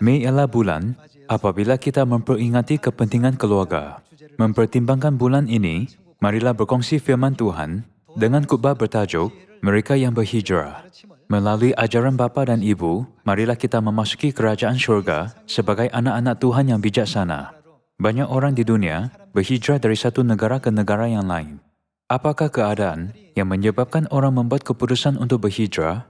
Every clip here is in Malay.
Mei ialah bulan apabila kita memperingati kepentingan keluarga. Mempertimbangkan bulan ini, marilah berkongsi firman Tuhan dengan khutbah bertajuk Mereka yang Berhijrah. Melalui ajaran bapa dan ibu, marilah kita memasuki kerajaan syurga sebagai anak-anak Tuhan yang bijaksana. Banyak orang di dunia berhijrah dari satu negara ke negara yang lain. Apakah keadaan yang menyebabkan orang membuat keputusan untuk berhijrah?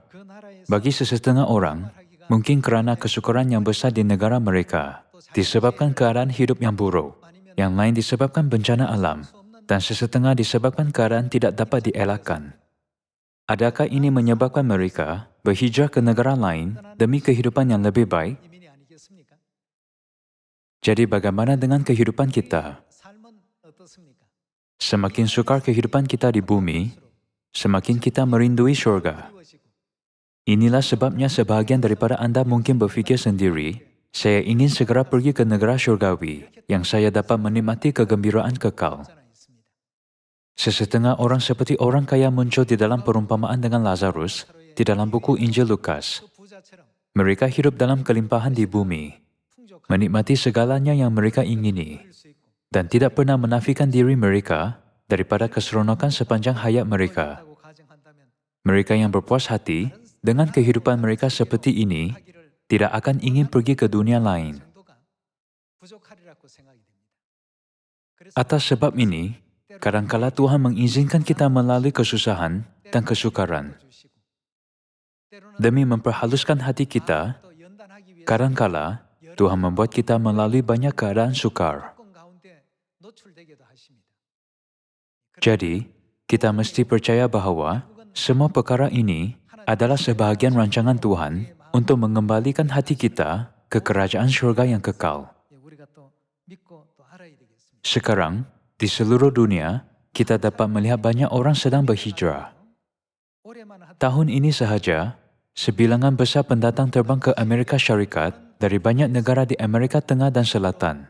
Bagi sesetengah orang, mungkin kerana kesukaran yang besar di negara mereka, disebabkan keadaan hidup yang buruk. Yang lain disebabkan bencana alam, dan sesetengah disebabkan keadaan tidak dapat dielakkan. Adakah ini menyebabkan mereka berhijrah ke negara lain demi kehidupan yang lebih baik? Jadi bagaimana dengan kehidupan kita? Semakin sukar kehidupan kita di bumi, semakin kita merindui syurga. Inilah sebabnya sebahagian daripada anda mungkin berfikir sendiri, saya ingin segera pergi ke negara syurgawi yang saya dapat menikmati kegembiraan kekal. Sesetengah orang seperti orang kaya muncul di dalam perumpamaan dengan Lazarus di dalam buku Injil Lukas. Mereka hidup dalam kelimpahan di bumi, menikmati segalanya yang mereka ingini, dan tidak pernah menafikan diri mereka daripada keseronokan sepanjang hayat mereka. Mereka yang berpuas hati dengan kehidupan mereka seperti ini tidak akan ingin pergi ke dunia lain. Atas sebab ini, kadangkala Tuhan mengizinkan kita melalui kesusahan dan kesukaran. Demi memperhaluskan hati kita, kadangkala Tuhan membuat kita melalui banyak keadaan sukar. Jadi, kita mesti percaya bahawa semua perkara ini adalah sebahagian rancangan Tuhan untuk mengembalikan hati kita ke kerajaan syurga yang kekal. Sekarang, di seluruh dunia, kita dapat melihat banyak orang sedang berhijrah. Tahun ini sahaja, sebilangan besar pendatang terbang ke Amerika Syarikat dari banyak negara di Amerika Tengah dan Selatan.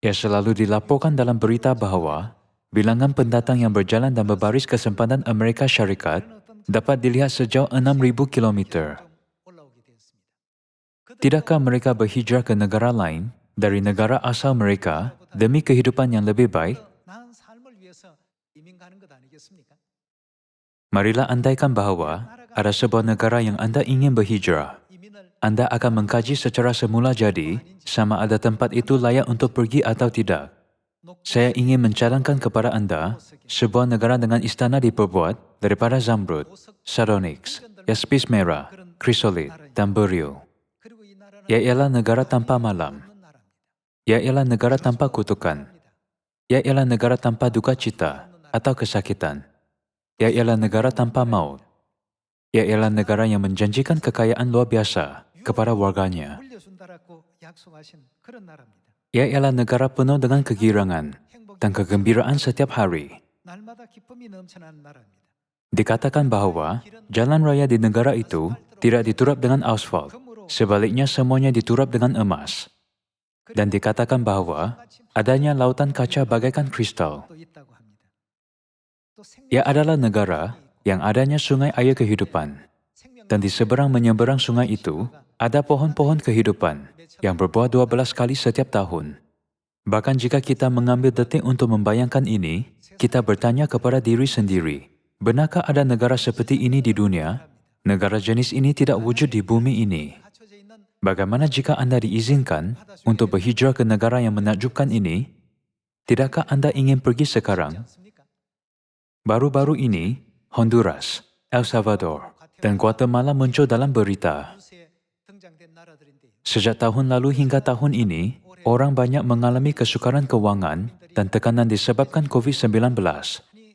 Ia selalu dilaporkan dalam berita bahawa bilangan pendatang yang berjalan dan berbaris ke sempadan Amerika Syarikat dapat dilihat sejauh 6,000 kilometer. Tidakkah mereka berhijrah ke negara lain dari negara asal mereka demi kehidupan yang lebih baik? Marilah andaikan bahawa ada sebuah negara yang anda ingin berhijrah. Anda akan mengkaji secara semula jadi sama ada tempat itu layak untuk pergi atau tidak. Saya ingin mencadangkan kepada anda sebuah negara dengan istana diperbuat daripada zamrud, sardonyx, yaspis merah, krisolit, dan beryl. Ia ialah negara tanpa malam. Ia ialah negara tanpa kutukan. Ia ialah negara tanpa duka cita atau kesakitan. Ia ialah negara tanpa maut. Ia ialah negara yang menjanjikan kekayaan luar biasa kepada warganya. Ia ialah negara penuh dengan kegirangan dan kegembiraan setiap hari. Dikatakan bahawa jalan raya di negara itu tidak diturap dengan asfal, sebaliknya semuanya diturap dengan emas. Dan dikatakan bahawa adanya lautan kaca bagaikan kristal. Ia adalah negara yang adanya sungai air kehidupan. Dan di seberang menyeberang sungai itu, ada pohon-pohon kehidupan yang berbuah 12 kali setiap tahun. Bahkan jika kita mengambil detik untuk membayangkan ini, kita bertanya kepada diri sendiri, benarkah ada negara seperti ini di dunia? Negara jenis ini tidak wujud di bumi ini. Bagaimana jika anda diizinkan untuk berhijrah ke negara yang menakjubkan ini? Tidakkah anda ingin pergi sekarang? Baru-baru ini, Honduras, El Salvador, dan Guatemala muncul dalam berita. Sejak tahun lalu hingga tahun ini, orang banyak mengalami kesukaran kewangan dan tekanan disebabkan COVID-19.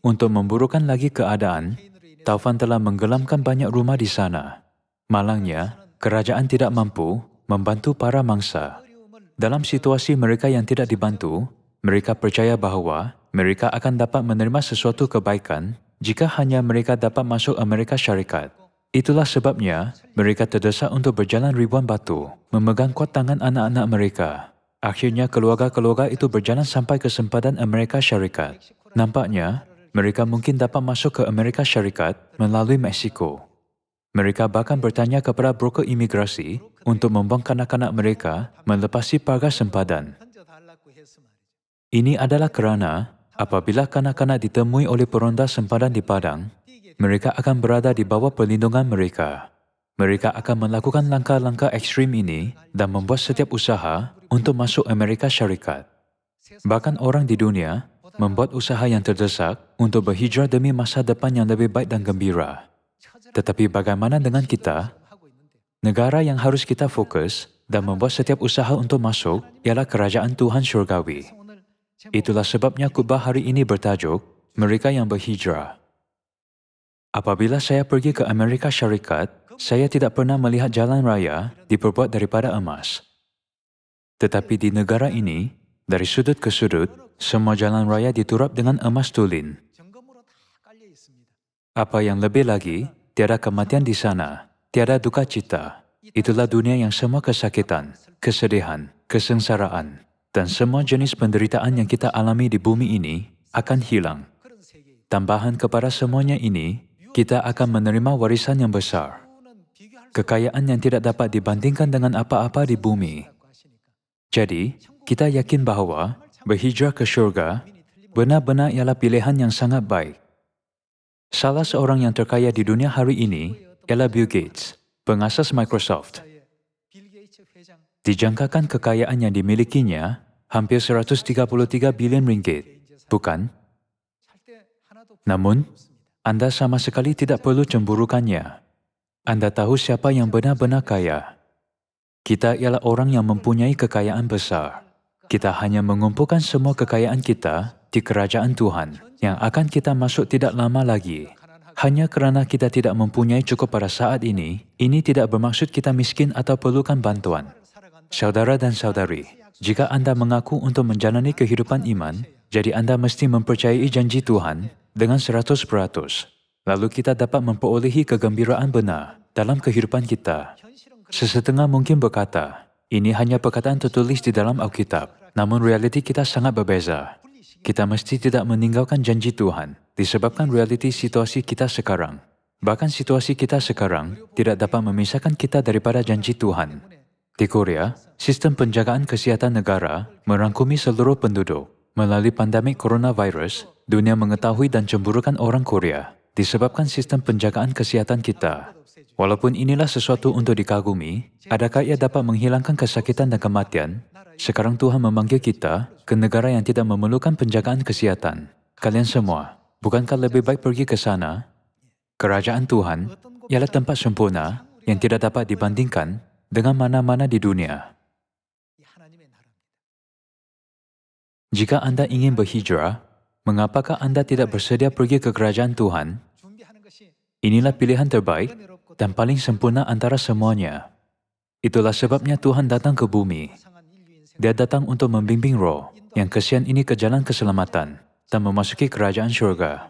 Untuk memburukkan lagi keadaan, taufan telah menggelamkan banyak rumah di sana. Malangnya, kerajaan tidak mampu membantu para mangsa. Dalam situasi mereka yang tidak dibantu, mereka percaya bahawa mereka akan dapat menerima sesuatu kebaikan jika hanya mereka dapat masuk Amerika Syarikat. Itulah sebabnya mereka terdesak untuk berjalan ribuan batu, memegang kuat tangan anak-anak mereka. Akhirnya keluarga-keluarga itu berjalan sampai ke sempadan Amerika Syarikat. Nampaknya, mereka mungkin dapat masuk ke Amerika Syarikat melalui Meksiko. Mereka bahkan bertanya kepada broker imigrasi untuk membuang kanak-kanak mereka melepasi pagar sempadan. Ini adalah kerana apabila kanak-kanak ditemui oleh peronda sempadan di padang, mereka akan berada di bawah perlindungan mereka. Mereka akan melakukan langkah-langkah ekstrim ini dan membuat setiap usaha untuk masuk Amerika Syarikat. Bahkan orang di dunia membuat usaha yang terdesak untuk berhijrah demi masa depan yang lebih baik dan gembira. Tetapi bagaimana dengan kita? Negara yang harus kita fokus dan membuat setiap usaha untuk masuk ialah Kerajaan Tuhan Syurgawi. Itulah sebabnya khutbah hari ini bertajuk, Mereka yang Berhijrah. Apabila saya pergi ke Amerika Syarikat, saya tidak pernah melihat jalan raya diperbuat daripada emas. Tetapi di negara ini, dari sudut ke sudut, semua jalan raya diturap dengan emas tulin. Apa yang lebih lagi, tiada kematian di sana, tiada duka cita. Itulah dunia yang semua kesakitan, kesedihan, kesengsaraan, dan semua jenis penderitaan yang kita alami di bumi ini akan hilang. Tambahan kepada semuanya ini, kita akan menerima warisan yang besar. Kekayaan yang tidak dapat dibandingkan dengan apa-apa di bumi. Jadi, kita yakin bahawa berhijrah ke syurga benar-benar ialah pilihan yang sangat baik. Salah seorang yang terkaya di dunia hari ini ialah Bill Gates, pengasas Microsoft. Dijangkakan kekayaan yang dimilikinya hampir 133 bilion ringgit, bukan? Namun, Anda sama sekali tidak perlu cemburukannya. Anda tahu siapa yang benar-benar kaya. Kita ialah orang yang mempunyai kekayaan besar. Kita hanya mengumpulkan semua kekayaan kita di kerajaan Tuhan yang akan kita masuk tidak lama lagi. Hanya kerana kita tidak mempunyai cukup pada saat ini tidak bermaksud kita miskin atau perlukan bantuan. Saudara dan saudari, jika Anda mengaku untuk menjalani kehidupan iman, jadi Anda mesti mempercayai janji Tuhan dengan 100%. Lalu kita dapat memperolehi kegembiraan benar dalam kehidupan kita. Sesetengah mungkin berkata, ini hanya perkataan tertulis di dalam Alkitab, namun realiti kita sangat berbeza. Kita mesti tidak meninggalkan janji Tuhan disebabkan realiti situasi kita sekarang. Bahkan situasi kita sekarang tidak dapat memisahkan kita daripada janji Tuhan. Di Korea, sistem penjagaan kesihatan negara merangkumi seluruh penduduk. Melalui pandemik coronavirus, dunia mengetahui dan cemburukan orang Korea disebabkan sistem penjagaan kesihatan kita. Walaupun inilah sesuatu untuk dikagumi, adakah ia dapat menghilangkan kesakitan dan kematian? Sekarang Tuhan memanggil kita ke negara yang tidak memerlukan penjagaan kesihatan. Kalian semua, bukankah lebih baik pergi ke sana? Kerajaan Tuhan ialah tempat sempurna yang tidak dapat dibandingkan dengan mana-mana di dunia. Jika Anda ingin berhijrah, mengapakah Anda tidak bersedia pergi ke kerajaan Tuhan? Inilah pilihan terbaik dan paling sempurna antara semuanya. Itulah sebabnya Tuhan datang ke bumi. Dia datang untuk membimbing roh yang kesian ini ke jalan keselamatan dan memasuki kerajaan syurga.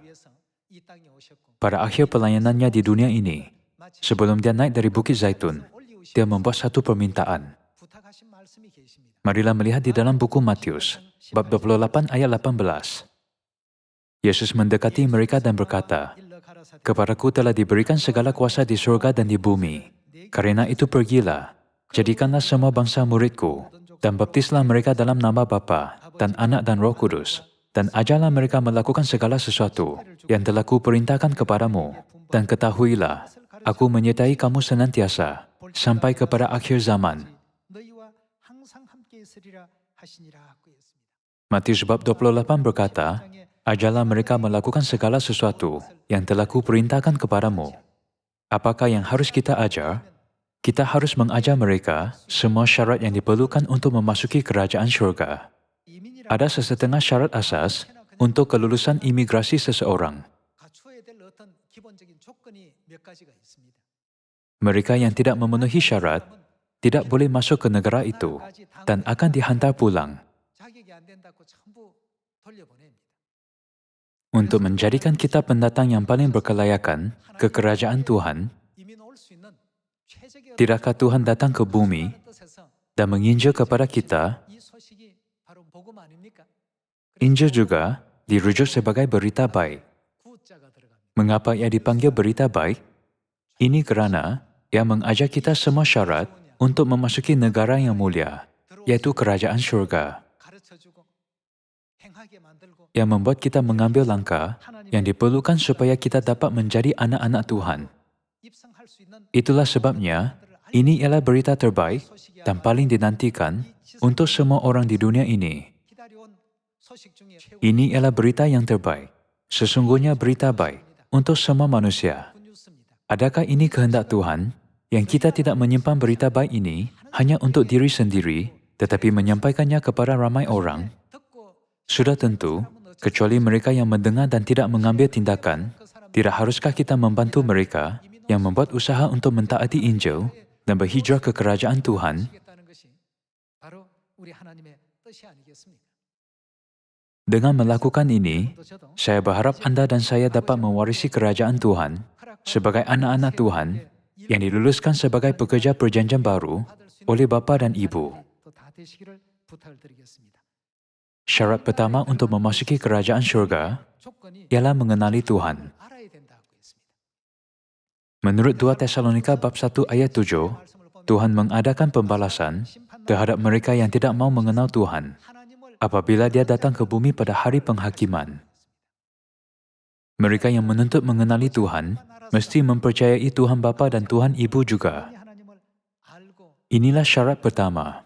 Pada akhir pelayanannya di dunia ini, sebelum dia naik dari Bukit Zaitun, dia membuat satu permintaan. Marilah melihat di dalam buku Matius, bab 28 ayat 18. Yesus mendekati mereka dan berkata, "Kepadaku telah diberikan segala kuasa di surga dan di bumi. Karena itu pergilah, jadikanlah semua bangsa muridku, dan baptislah mereka dalam nama Bapa dan Anak dan Roh Kudus, dan ajarlah mereka melakukan segala sesuatu yang telah kuperintahkan kepadamu. Dan ketahuilah, aku menyertai kamu senantiasa, sampai kepada akhir zaman." Matius bab 28 berkata, "Ajarlah mereka melakukan segala sesuatu yang telah kuperintahkan kepadamu." Apakah yang harus kita ajar? Kita harus mengajar mereka semua syarat yang diperlukan untuk memasuki kerajaan syurga. Ada sesetengah syarat asas untuk kelulusan imigrasi seseorang. Mereka yang tidak memenuhi syarat tidak boleh masuk ke negara itu dan akan dihantar pulang. Untuk menjadikan kita pendatang yang paling berkelayakan ke kerajaan Tuhan, tidakkah Tuhan datang ke bumi dan menginjil kepada kita? Injil juga dirujuk sebagai berita baik. Mengapa ia dipanggil berita baik? Ini kerana Ia mengajak kita semua syarat untuk memasuki negara yang mulia, yaitu kerajaan syurga. Ia membuat kita mengambil langkah yang diperlukan supaya kita dapat menjadi anak-anak Tuhan. Itulah sebabnya, ini ialah berita terbaik dan paling dinantikan untuk semua orang di dunia ini. Ini ialah berita yang terbaik, sesungguhnya berita baik untuk semua manusia. Adakah ini kehendak Tuhan yang kita tidak menyimpan berita baik ini hanya untuk diri sendiri, tetapi menyampaikannya kepada ramai orang? Sudah tentu, kecuali mereka yang mendengar dan tidak mengambil tindakan, tidak haruskah kita membantu mereka yang membuat usaha untuk mentaati Injil dan berhijrah ke kerajaan Tuhan? Dengan melakukan ini, saya berharap Anda dan saya dapat mewarisi kerajaan Tuhan sebagai anak-anak Tuhan yang diluluskan sebagai pekerja perjanjian baru oleh Bapa dan Ibu. Syarat pertama untuk memasuki kerajaan syurga ialah mengenali Tuhan. Menurut 2 Tesalonika bab 1 ayat 7, Tuhan mengadakan pembalasan terhadap mereka yang tidak mau mengenal Tuhan apabila Dia datang ke bumi pada hari penghakiman. Mereka yang menuntut mengenali Tuhan mesti mempercayai Tuhan Bapa dan Tuhan Ibu juga. Inilah syarat pertama.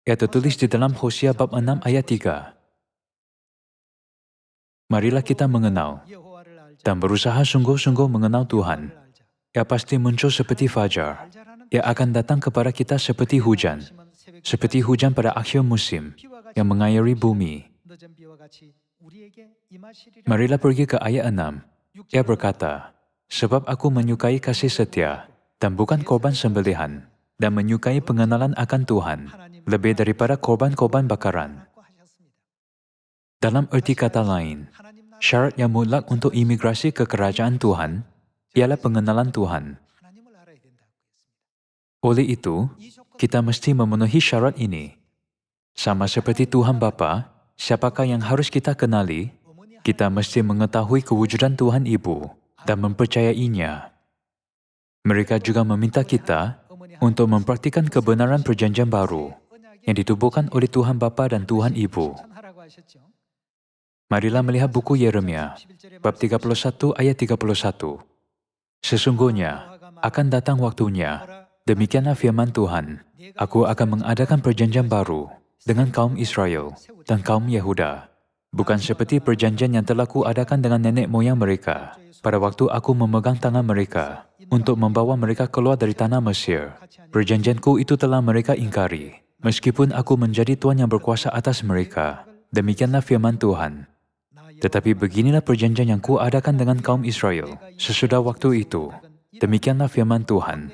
Ia tertulis di dalam Hosea bab 6 ayat 3. Marilah kita mengenal dan berusaha sungguh-sungguh mengenal Tuhan. Ia pasti muncul seperti fajar. Ia akan datang kepada kita seperti hujan pada akhir musim yang mengairi bumi. Marilah pergi ke ayat 6. Ia berkata, sebab aku menyukai kasih setia dan bukan korban sembelihan, dan menyukai pengenalan akan Tuhan lebih daripada korban-korban bakaran. Dalam erti kata lain, syarat yang mutlak untuk imigrasi ke kerajaan Tuhan ialah pengenalan Tuhan. Oleh itu, kita mesti memenuhi syarat ini. Sama seperti Tuhan Bapa, siapakah yang harus kita kenali? Kita mesti mengetahui kewujudan Tuhan Ibu dan mempercayainya. Mereka juga meminta kita untuk mempraktikkan kebenaran perjanjian baru yang ditubuhkan oleh Tuhan Bapa dan Tuhan Ibu. Marilah melihat buku Yeremia, bab 31 ayat 31. Sesungguhnya, akan datang waktunya, demikianlah firman Tuhan, aku akan mengadakan perjanjian baru dengan kaum Israel dan kaum Yehuda, bukan seperti perjanjian yang telah kuadakan dengan nenek moyang mereka pada waktu aku memegang tangan mereka untuk membawa mereka keluar dari tanah Mesir. Perjanjianku itu telah mereka ingkari, meskipun aku menjadi Tuhan yang berkuasa atas mereka. Demikianlah firman Tuhan. Tetapi beginilah perjanjian yang kuadakan dengan kaum Israel sesudah waktu itu. Demikianlah firman Tuhan.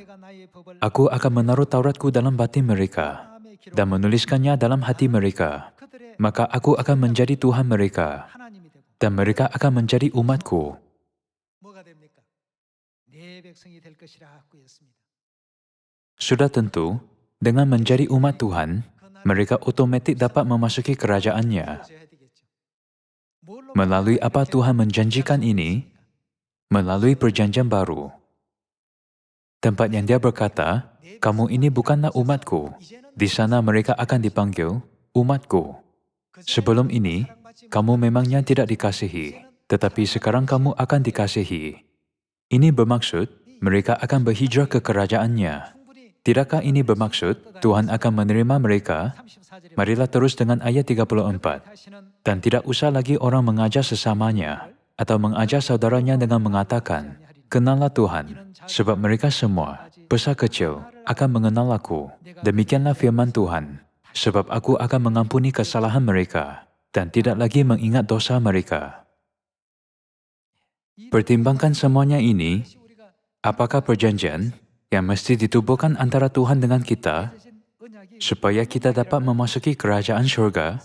Aku akan menaruh Tauratku dalam batin mereka dan menuliskannya dalam hati mereka. Maka aku akan menjadi Tuhan mereka dan mereka akan menjadi umatku. Sudah tentu, dengan menjadi umat Tuhan, mereka otomatik dapat memasuki kerajaannya. Melalui apa Tuhan menjanjikan ini? Melalui perjanjian baru. Tempat yang Dia berkata, kamu ini bukanlah umatku. Di sana mereka akan dipanggil umatku. Sebelum ini, kamu memangnya tidak dikasihi, tetapi sekarang kamu akan dikasihi. Ini bermaksud, mereka akan berhijrah ke kerajaannya. Tidakkah ini bermaksud Tuhan akan menerima mereka? Marilah terus dengan ayat 34. Dan tidak usah lagi orang mengajar sesamanya atau mengajar saudaranya dengan mengatakan, kenallah Tuhan, sebab mereka semua, besar kecil, akan mengenal aku. Demikianlah firman Tuhan, sebab aku akan mengampuni kesalahan mereka dan tidak lagi mengingat dosa mereka. Pertimbangkan semuanya ini, apakah perjanjian yang mesti ditubuhkan antara Tuhan dengan kita, supaya kita dapat memasuki kerajaan syurga?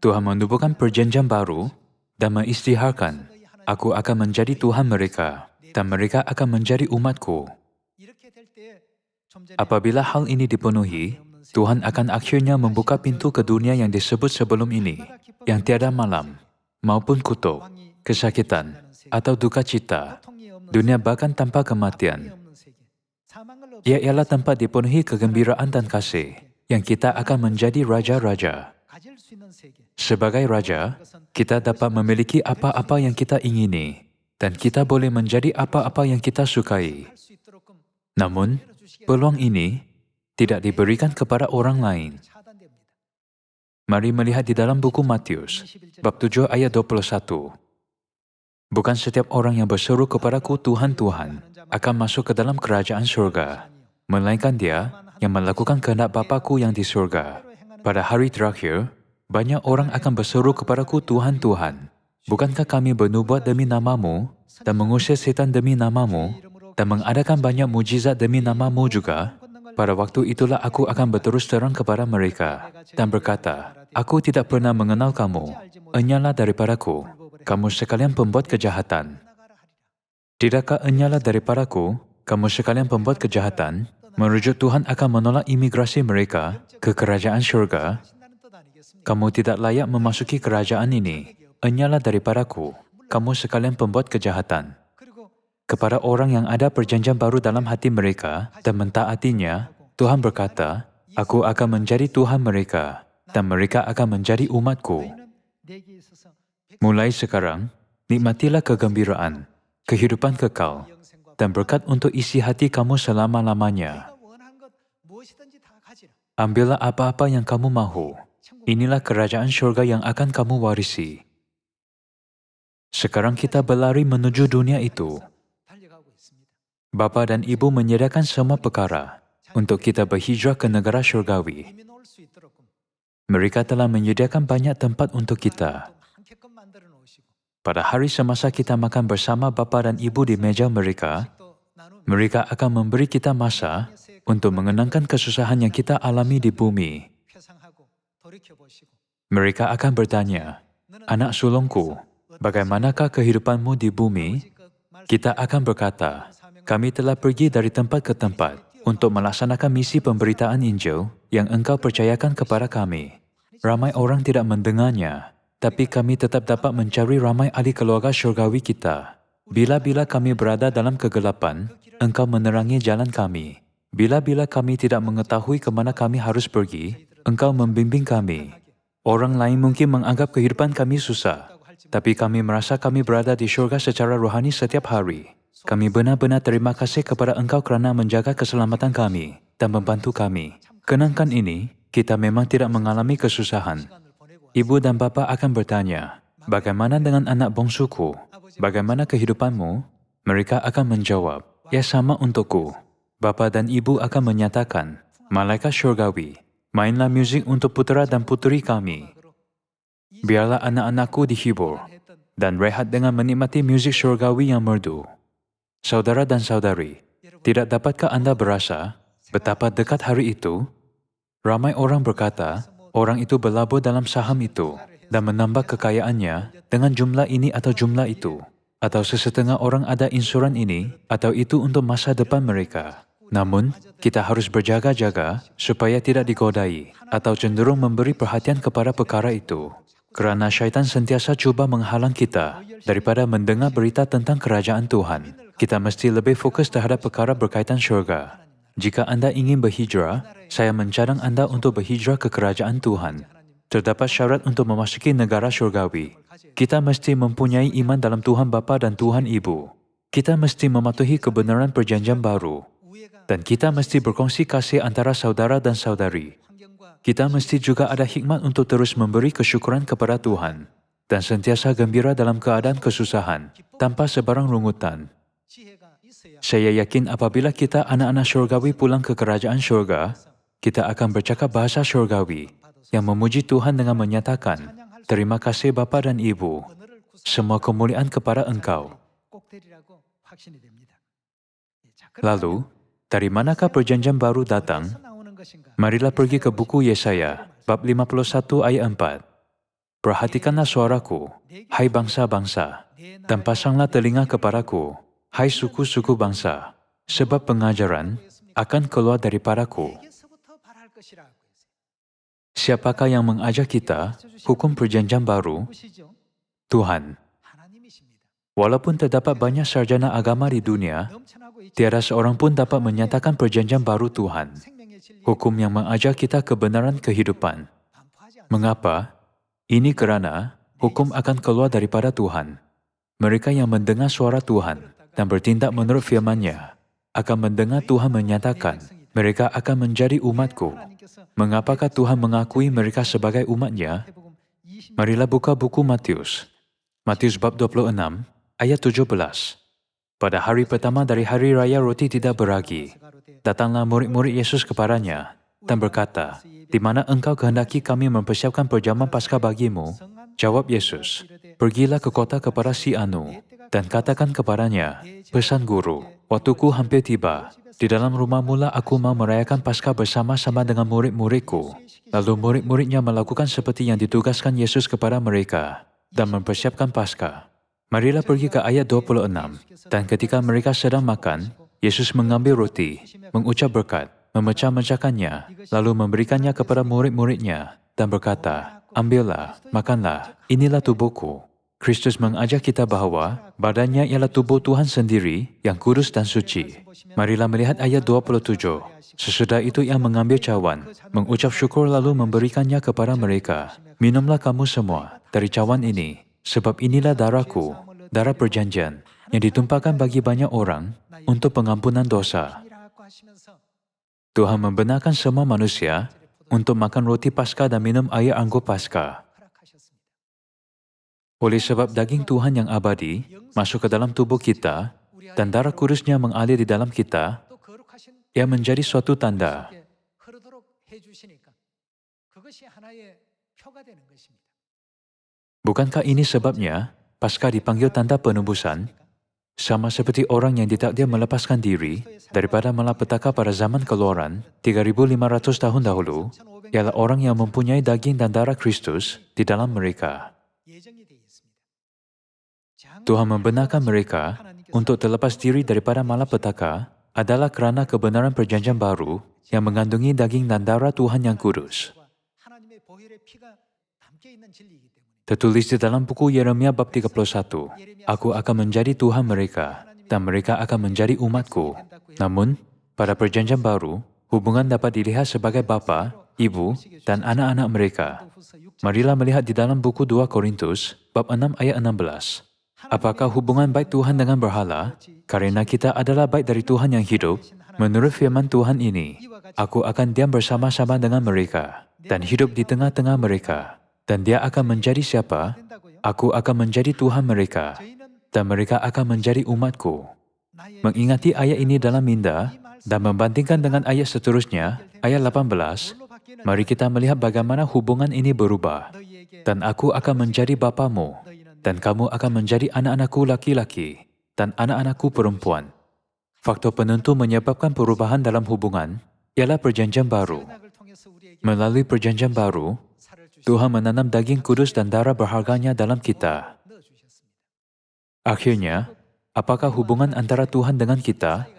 Tuhan menubuhkan perjanjian baru dan mengisytiharkan, aku akan menjadi Tuhan mereka dan mereka akan menjadi umatku. Apabila hal ini dipenuhi, Tuhan akan akhirnya membuka pintu ke dunia yang disebut sebelum ini, yang tiada malam, maupun kutuk, kesakitan, atau duka cita, dunia bahkan tanpa kematian. Ia ialah tempat dipenuhi kegembiraan dan kasih, yang kita akan menjadi raja-raja. Sebagai raja, kita dapat memiliki apa-apa yang kita ingini, dan kita boleh menjadi apa-apa yang kita sukai. Namun, peluang ini tidak diberikan kepada orang lain. Mari melihat di dalam buku Matius, bab 7 ayat 21. Bukan setiap orang yang berseru kepadaku Tuhan, Tuhan, akan masuk ke dalam kerajaan surga, melainkan dia yang melakukan kehendak Bapa-Ku yang di surga. Pada hari terakhir, banyak orang akan berseru kepadaku Tuhan, Tuhan, bukankah kami bernubuat demi namamu, dan mengusir setan demi namamu, dan mengadakan banyak mujizat demi namamu juga? Pada waktu itulah aku akan berterus terang kepada mereka, dan berkata, aku tidak pernah mengenal kamu, enyahlah daripadaku, kamu sekalian pembuat kejahatan. Tidakkah enyahlah daripadaku, kamu sekalian pembuat kejahatan, merujuk Tuhan akan menolak imigrasi mereka ke kerajaan syurga? Kamu tidak layak memasuki kerajaan ini, enyahlah daripadaku, kamu sekalian pembuat kejahatan. Kepada orang yang ada perjanjian baru dalam hati mereka dan mentaatinya, Tuhan berkata, aku akan menjadi Tuhan mereka, dan mereka akan menjadi umatku. Mulai sekarang, nikmatilah kegembiraan, kehidupan kekal, dan berkat untuk isi hati kamu selama-lamanya. Ambillah apa-apa yang kamu mahu. Inilah kerajaan syurga yang akan kamu warisi. Sekarang kita berlari menuju dunia itu. Bapa dan Ibu menyediakan semua perkara untuk kita berhijrah ke negara syurgawi. Mereka telah menyediakan banyak tempat untuk kita. Pada hari semasa kita makan bersama Bapa dan Ibu di meja mereka, mereka akan memberi kita masa untuk mengenangkan kesusahan yang kita alami di bumi. Mereka akan bertanya, anak sulungku, bagaimanakah kehidupanmu di bumi? Kita akan berkata, kami telah pergi dari tempat ke tempat untuk melaksanakan misi pemberitaan Injil yang engkau percayakan kepada kami. Ramai orang tidak mendengarnya, tapi kami tetap dapat mencari ramai ahli keluarga syurgawi kita. Bila-bila kami berada dalam kegelapan, engkau menerangi jalan kami. Bila-bila kami tidak mengetahui ke mana kami harus pergi, engkau membimbing kami. Orang lain mungkin menganggap kehidupan kami susah, tapi kami merasa kami berada di syurga secara rohani setiap hari. Kami benar-benar terima kasih kepada engkau kerana menjaga keselamatan kami dan membantu kami. Kenangkan ini, kita memang tidak mengalami kesusahan. Ibu dan bapa akan bertanya, bagaimana dengan anak bongsuku? Bagaimana kehidupanmu? Mereka akan menjawab, ya sama untukku. Bapa dan ibu akan menyatakan, malaikat syurgawi, mainlah muzik untuk putera dan puteri kami. Biarlah anak-anakku dihibur dan rehat dengan menikmati muzik syurgawi yang merdu. Saudara dan saudari, tidak dapatkah Anda berasa betapa dekat hari itu? Ramai orang berkata, orang itu berlabur dalam saham itu dan menambah kekayaannya dengan jumlah ini atau jumlah itu. Atau sesetengah orang ada insuran ini atau itu untuk masa depan mereka. Namun, kita harus berjaga-jaga supaya tidak digodai atau cenderung memberi perhatian kepada perkara itu. Kerana syaitan sentiasa cuba menghalang kita daripada mendengar berita tentang kerajaan Tuhan. Kita mesti lebih fokus terhadap perkara berkaitan syurga. Jika Anda ingin berhijrah, saya mencadang Anda untuk berhijrah ke kerajaan Tuhan. Terdapat syarat untuk memasuki negara syurgawi. Kita mesti mempunyai iman dalam Tuhan Bapa dan Tuhan Ibu. Kita mesti mematuhi kebenaran perjanjian baru. Dan kita mesti berkongsi kasih antara saudara dan saudari. Kita mesti juga ada hikmat untuk terus memberi kesyukuran kepada Tuhan dan sentiasa gembira dalam keadaan kesusahan, tanpa sebarang rungutan. Saya yakin apabila kita anak-anak syurgawi pulang ke kerajaan syurga, kita akan bercakap bahasa syurgawi yang memuji Tuhan dengan menyatakan, terima kasih Bapa dan Ibu, semua kemuliaan kepada Engkau. Lalu, dari manakah perjanjian baru datang? Marilah pergi ke buku Yesaya, bab 51 ayat 4. Perhatikanlah suaraku, hai bangsa-bangsa, dan pasanglah telinga kepadaku, hai suku-suku bangsa, sebab pengajaran akan keluar daripadaku. Siapakah yang mengajak kita hukum perjanjian baru? Tuhan. Walaupun terdapat banyak sarjana agama di dunia, tiada seorang pun dapat menyatakan perjanjian baru Tuhan, hukum yang mengajar kita kebenaran kehidupan. Mengapa? Ini kerana hukum akan keluar daripada Tuhan. Mereka yang mendengar suara Tuhan dan bertindak menurut firman-Nya akan mendengar Tuhan menyatakan, mereka akan menjadi umat-Ku. Mengapakah Tuhan mengakui mereka sebagai umat-Nya? Marilah buka buku Matius. Matius bab 26, ayat 17. Pada hari pertama dari hari raya roti tidak beragi, datanglah murid-murid Yesus kepadanya dan berkata, "Di mana engkau kehendaki kami mempersiapkan perjamuan Paskah bagimu?" Jawab Yesus, "Pergilah ke kota kepada si Anu dan katakan kepadanya, pesan guru, waktuku hampir tiba. Di dalam rumah mula aku mau merayakan Paskah bersama-sama dengan murid-muridku." Lalu murid-muridnya melakukan seperti yang ditugaskan Yesus kepada mereka dan mempersiapkan Paskah. Marilah pergi ke ayat 26. Dan ketika mereka sedang makan, Yesus mengambil roti, mengucap berkat, memecah-mecahkannya, lalu memberikannya kepada murid-muridnya dan berkata, "Ambillah, makanlah, inilah tubuhku." Kristus mengajar kita bahawa badannya ialah tubuh Tuhan sendiri yang kudus dan suci. Marilah melihat ayat 27. Sesudah itu ia mengambil cawan, mengucap syukur lalu memberikannya kepada mereka. "Minumlah kamu semua dari cawan ini, sebab inilah darahku, darah perjanjian, yang ditumpahkan bagi banyak orang untuk pengampunan dosa." Tuhan membenarkan semua manusia untuk makan roti Paskah dan minum air anggur Paskah. Oleh sebab daging Tuhan yang abadi masuk ke dalam tubuh kita dan darah kudusnya mengalir di dalam kita, ia menjadi suatu tanda. Bukankah ini sebabnya Paskah dipanggil tanda penebusan? Sama seperti orang yang ditakdir melepaskan diri daripada malapetaka pada zaman keluaran 3.500 tahun dahulu, ialah orang yang mempunyai daging dan darah Kristus di dalam mereka. Tuhan membenarkan mereka untuk terlepas diri daripada malapetaka adalah kerana kebenaran perjanjian baru yang mengandungi daging dan darah Tuhan yang kudus. Tertulis di dalam buku Yeremia bab 31, "Aku akan menjadi Tuhan mereka, dan mereka akan menjadi umat-Ku." Namun, pada perjanjian baru, hubungan dapat dilihat sebagai bapa, ibu, dan anak-anak mereka. Marilah melihat di dalam buku 2 Korintus, bab 6 ayat 16. Apakah hubungan baik Tuhan dengan berhala? Karena kita adalah baik dari Tuhan yang hidup. Menurut firman Tuhan ini, "Aku akan diam bersama-sama dengan mereka dan hidup di tengah-tengah mereka. Dan dia akan menjadi siapa? Aku akan menjadi Tuhan mereka, dan mereka akan menjadi umat-Ku." Mengingati ayat ini dalam minda dan membandingkan dengan ayat seterusnya, ayat 18, mari kita melihat bagaimana hubungan ini berubah. "Dan aku akan menjadi bapamu, dan kamu akan menjadi anak-anakku laki-laki dan anak-anakku perempuan." Faktor penentu menyebabkan perubahan dalam hubungan ialah perjanjian baru. Melalui perjanjian baru, Tuhan menanam daging kudus dan darah berharganya dalam kita. Akhirnya, apakah hubungan antara Tuhan dengan kita?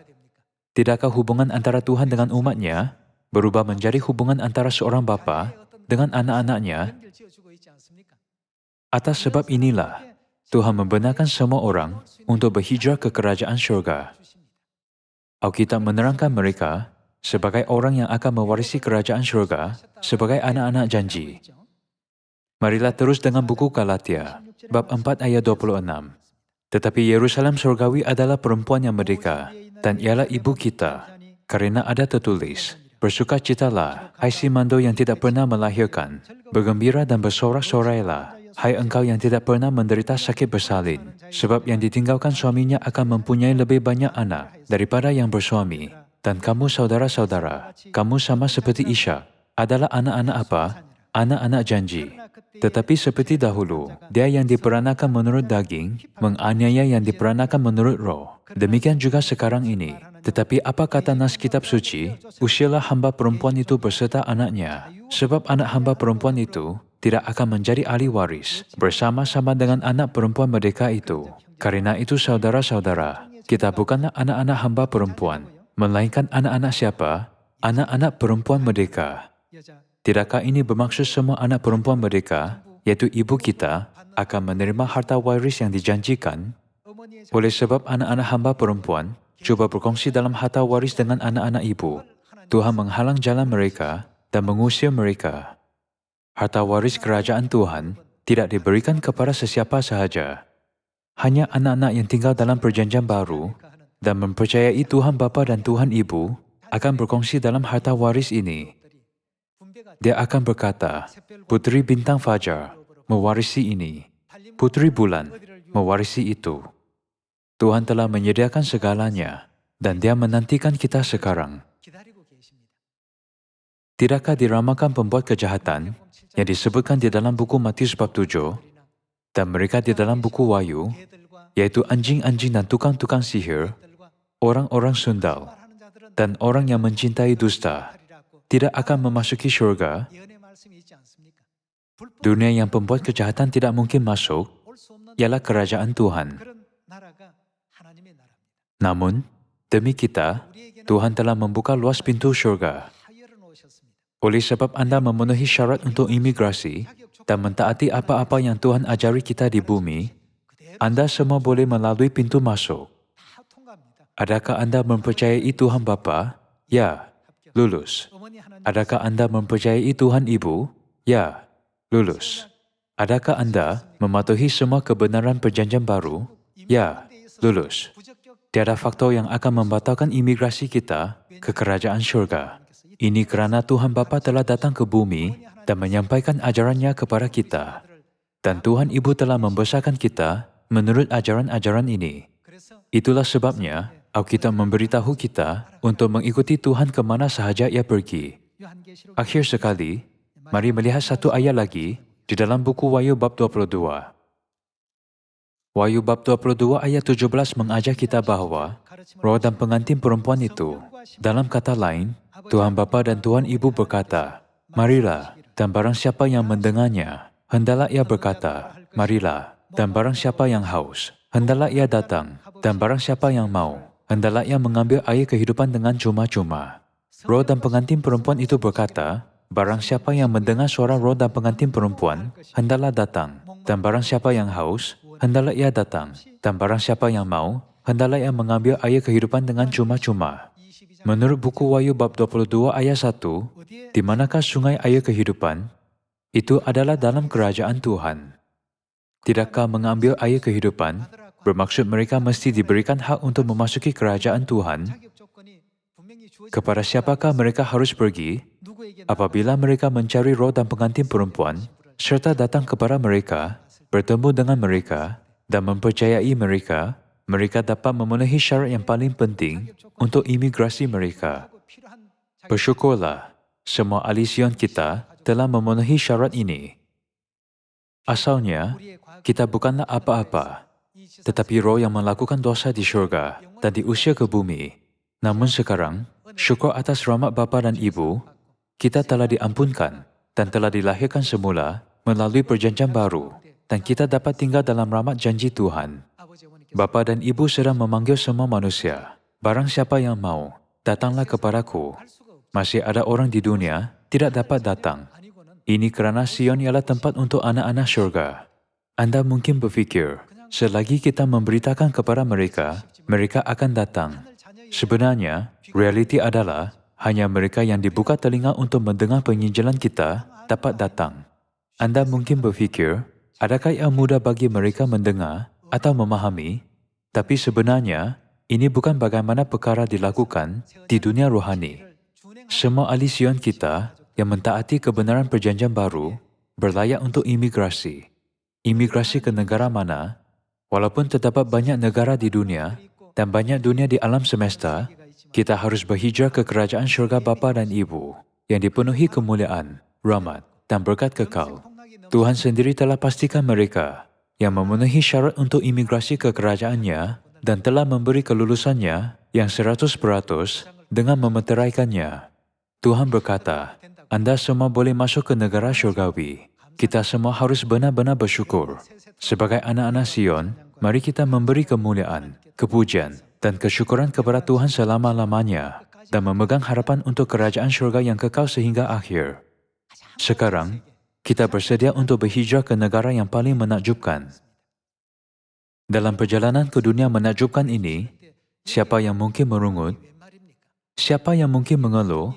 Tidakkah hubungan antara Tuhan dengan umat-Nya berubah menjadi hubungan antara seorang bapa dengan anak-anaknya? Atas sebab inilah, Tuhan membenarkan semua orang untuk berhijrah ke kerajaan syurga. Alkitab menerangkan mereka sebagai orang yang akan mewarisi kerajaan syurga sebagai anak-anak janji. Marilah terus dengan buku Galatia, bab 4 ayat 26. "Tetapi Yerusalem surgawi adalah perempuan yang merdeka, dan ialah ibu kita. Karena ada tertulis, bersukacitalah, hai si mando yang tidak pernah melahirkan, bergembira dan bersorak-sorailah, hai engkau yang tidak pernah menderita sakit bersalin, sebab yang ditinggalkan suaminya akan mempunyai lebih banyak anak daripada yang bersuami. Dan kamu saudara-saudara, kamu sama seperti Ishak, adalah anak-anak apa? Anak-anak janji. Tetapi seperti dahulu, dia yang diperanakan menurut daging, menganiaya yang diperanakan menurut roh. Demikian juga sekarang ini. Tetapi apa kata nas kitab suci? Usialah hamba perempuan itu beserta anaknya, sebab anak hamba perempuan itu tidak akan menjadi ahli waris bersama-sama dengan anak perempuan merdeka itu. Karena itu saudara-saudara, kita bukanlah anak-anak hamba perempuan, melainkan anak-anak siapa? Anak-anak perempuan merdeka. Tidakkah ini bermaksud semua anak perempuan merdeka, yaitu ibu kita, akan menerima harta waris yang dijanjikan? Oleh sebab anak-anak hamba perempuan cuba berkongsi dalam harta waris dengan anak-anak ibu, Tuhan menghalang jalan mereka dan mengusir mereka. Harta waris kerajaan Tuhan tidak diberikan kepada sesiapa sahaja. Hanya anak-anak yang tinggal dalam perjanjian baru dan mempercayai Tuhan Bapa dan Tuhan Ibu akan berkongsi dalam harta waris ini. Dia akan berkata, putri bintang fajar mewarisi ini, putri bulan mewarisi itu. Tuhan telah menyediakan segalanya dan Dia menantikan kita sekarang. Tidakkah diramalkan pembuat kejahatan yang disebutkan di dalam buku Matius bab 7 dan mereka di dalam buku Wahyu, yaitu anjing-anjing dan tukang-tukang sihir, orang-orang sundal, dan orang yang mencintai dusta, tidak akan memasuki syurga. Dunia yang pembuat kejahatan tidak mungkin masuk, ialah kerajaan Tuhan. Namun, demi kita, Tuhan telah membuka luas pintu syurga. Oleh sebab Anda memenuhi syarat untuk imigrasi dan mentaati apa-apa yang Tuhan ajari kita di bumi, Anda semua boleh melalui pintu masuk. Adakah Anda mempercayai Tuhan Bapa? Ya, lulus. Adakah Anda mempercayai Tuhan Ibu? Ya, lulus. Adakah Anda mematuhi semua kebenaran perjanjian baru? Ya, lulus. Tiada faktor yang akan membatalkan imigrasi kita ke kerajaan syurga. Ini kerana Tuhan Bapa telah datang ke bumi dan menyampaikan ajarannya kepada kita. Dan Tuhan Ibu telah membesarkan kita menurut ajaran-ajaran ini. Itulah sebabnya Alkitab memberitahu kita untuk mengikuti Tuhan ke mana sahaja Ia pergi. Akhir sekali, mari melihat satu ayat lagi di dalam buku Wahyu bab 22. Wahyu bab 22 ayat 17 mengajar kita bahawa roh dan pengantin perempuan itu, dalam kata lain, Tuhan Bapa dan Tuhan Ibu berkata, marilah, dan barang siapa yang mendengarnya, hendaklah ia berkata, marilah, dan barang siapa yang haus, hendaklah ia datang, dan barang siapa yang mau, hendaklah ia mengambil air kehidupan dengan cuma-cuma. Roh dan pengantin perempuan itu berkata, barang siapa yang mendengar suara roh dan pengantin perempuan, hendaklah datang, dan barang siapa yang haus, hendaklah ia datang, dan barang siapa yang mau, hendaklah ia mengambil air kehidupan dengan cuma-cuma. Menurut buku Wahyu bab 22 ayat 1, di manakah sungai air kehidupan? Itu adalah dalam kerajaan Tuhan. Tidakkah mengambil air kehidupan bermaksud mereka mesti diberikan hak untuk memasuki kerajaan Tuhan? Kepada siapakah mereka harus pergi? Apabila mereka mencari roh dan pengantin perempuan, serta datang kepada mereka, bertemu dengan mereka, dan mempercayai mereka, mereka dapat memenuhi syarat yang paling penting untuk imigrasi mereka. Bersyukurlah, semua ahli Sion kita telah memenuhi syarat ini. Asalnya, kita bukanlah apa-apa, tetapi roh yang melakukan dosa di syurga dan diusir ke bumi. Namun sekarang, syukur atas rahmat Bapa dan Ibu, kita telah diampunkan dan telah dilahirkan semula melalui perjanjian baru, dan kita dapat tinggal dalam rahmat janji Tuhan. Bapa dan Ibu sedang memanggil semua manusia. Barang siapa yang mau, datanglah kepadaku. Masih ada orang di dunia tidak dapat datang. Ini kerana Sion ialah tempat untuk anak-anak syurga. Anda mungkin berfikir, selagi kita memberitakan kepada mereka, mereka akan datang. Sebenarnya, realiti adalah hanya mereka yang dibuka telinga untuk mendengar penginjilan kita dapat datang. Anda mungkin berfikir, adakah yang mudah bagi mereka mendengar atau memahami? Tapi sebenarnya, ini bukan bagaimana perkara dilakukan di dunia rohani. Semua ahli Sion kita yang mentaati kebenaran perjanjian baru berlayak untuk imigrasi. Imigrasi ke negara mana? Walaupun terdapat banyak negara di dunia dan banyak dunia di alam semesta, kita harus berhijrah ke kerajaan syurga Bapa dan Ibu yang dipenuhi kemuliaan, rahmat, dan berkat kekal. Tuhan sendiri telah pastikan mereka yang memenuhi syarat untuk imigrasi ke kerajaannya dan telah memberi kelulusannya yang 100% dengan memeteraikannya. Tuhan berkata, Anda semua boleh masuk ke negara syurgawi. Kita semua harus benar-benar bersyukur. Sebagai anak-anak Sion, mari kita memberi kemuliaan, kepujian, dan kesyukuran kepada Tuhan selama-lamanya dan memegang harapan untuk kerajaan syurga yang kekal sehingga akhir. Sekarang, kita bersedia untuk berhijrah ke negara yang paling menakjubkan. Dalam perjalanan ke dunia menakjubkan ini, siapa yang mungkin merungut? Siapa yang mungkin mengeluh?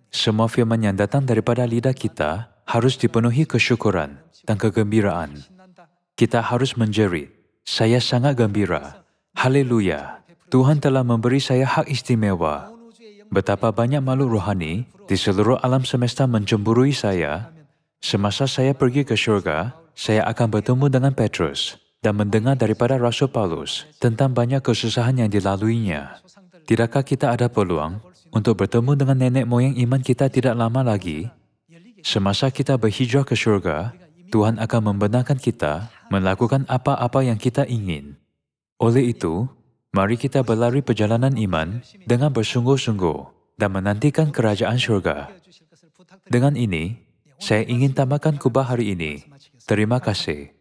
Semua firman yang datang daripada lidah kita harus dipenuhi kesyukuran dan kegembiraan. Kita harus menjerit, "Saya sangat gembira. Haleluya. Tuhan telah memberi saya hak istimewa." Betapa banyak makhluk rohani di seluruh alam semesta mencemburui saya. Semasa saya pergi ke syurga, saya akan bertemu dengan Petrus dan mendengar daripada Rasul Paulus tentang banyak kesusahan yang dilaluinya. Tidakkah kita ada peluang untuk bertemu dengan nenek moyang iman kita tidak lama lagi? Semasa kita berhijrah ke syurga, Tuhan akan membenarkan kita melakukan apa-apa yang kita ingin. Oleh itu, mari kita berlari perjalanan iman dengan bersungguh-sungguh dan menantikan kerajaan syurga. Dengan ini, saya ingin tambahkan khutbah hari ini. Terima kasih.